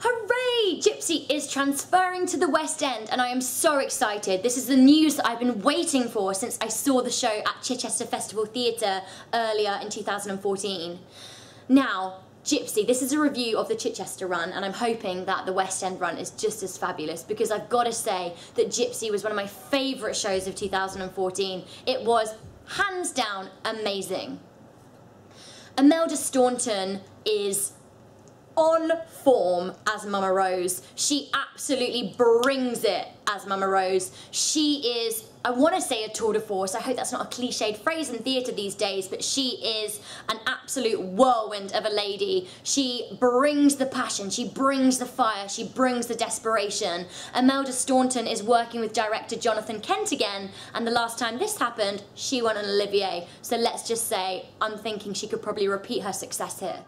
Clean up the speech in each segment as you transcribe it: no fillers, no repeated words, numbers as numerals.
Hooray! Gypsy is transferring to the West End and I am so excited. This is the news that I've been waiting for since I saw the show at Chichester Festival Theatre earlier in 2014. Now, Gypsy, this is a review of the Chichester run and I'm hoping that the West End run is just as fabulous because I've got to say that Gypsy was one of my favourite shows of 2014. It was hands down amazing. Imelda Staunton is on form as Mama Rose. She absolutely brings it as Mama Rose. She is, I want to say, a tour de force. I hope that's not a cliched phrase in theatre these days, but she is an absolute whirlwind of a lady. She brings the passion, she brings the fire, she brings the desperation. Imelda Staunton is working with director Jonathan Kent again, and the last time this happened, she won an Olivier. So let's just say, I'm thinking she could probably repeat her success here.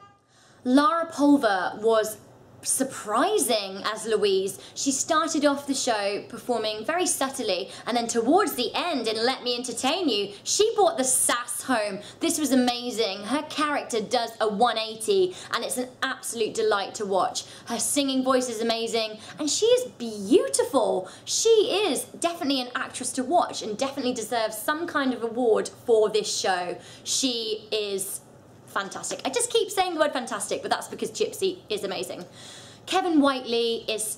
Lara Pulver was surprising as Louise. She started off the show performing very subtly, and then towards the end in Let Me Entertain You, she brought the sass home. This was amazing. Her character does a 180 and it's an absolute delight to watch. Her singing voice is amazing and she is beautiful. She is definitely an actress to watch and definitely deserves some kind of award for this show. She is fantastic. I just keep saying the word fantastic, but that's because Gypsy is amazing. Kevin Whiteley is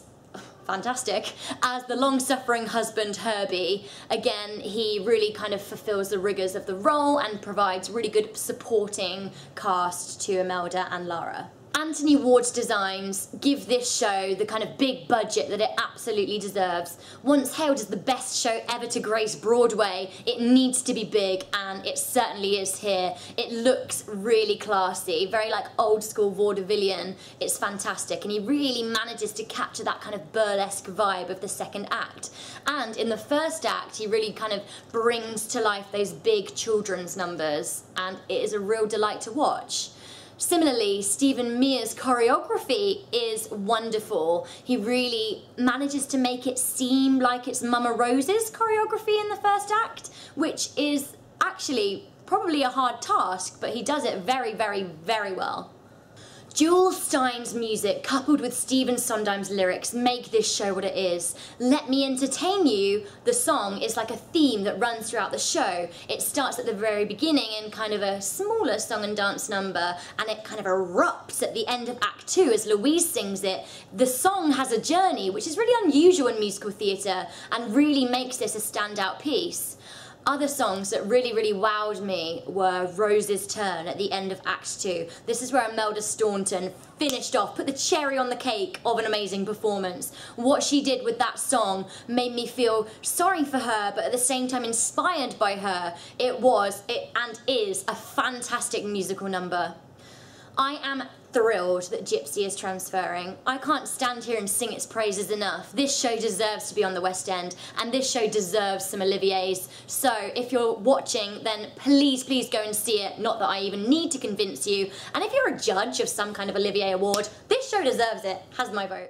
fantastic as the long-suffering husband Herbie. Again, he really kind of fulfills the rigours of the role and provides really good supporting cast to Imelda and Lara. Anthony Ward's designs give this show the kind of big budget that it absolutely deserves. Once hailed as the best show ever to grace Broadway, it needs to be big, and it certainly is here. It looks really classy, very like old school vaudevillian. It's fantastic, and he really manages to capture that kind of burlesque vibe of the second act. And in the first act, he really kind of brings to life those big children's numbers, and it is a real delight to watch. Similarly, Stephen Mears' choreography is wonderful. He really manages to make it seem like it's Mama Rose's choreography in the first act, which is actually probably a hard task, but he does it very, very, very well. Jules Stein's music, coupled with Stephen Sondheim's lyrics, make this show what it is. Let Me Entertain You, the song, is like a theme that runs throughout the show. It starts at the very beginning in kind of a smaller song and dance number, and it kind of erupts at the end of Act 2 as Louise sings it. The song has a journey, which is really unusual in musical theatre, and really makes this a standout piece. Other songs that really wowed me were Rose's Turn at the end of Act 2. This is where Imelda Staunton finished off, put the cherry on the cake of an amazing performance. What she did with that song made me feel sorry for her, but at the same time inspired by her. It is a fantastic musical number. I am thrilled that Gypsy is transferring. I can't stand here and sing its praises enough. This show deserves to be on the West End, and this show deserves some Oliviers. So if you're watching, then please go and see it. Not that I even need to convince you. And if you're a judge of some kind of Olivier award, this show deserves it. Has my vote.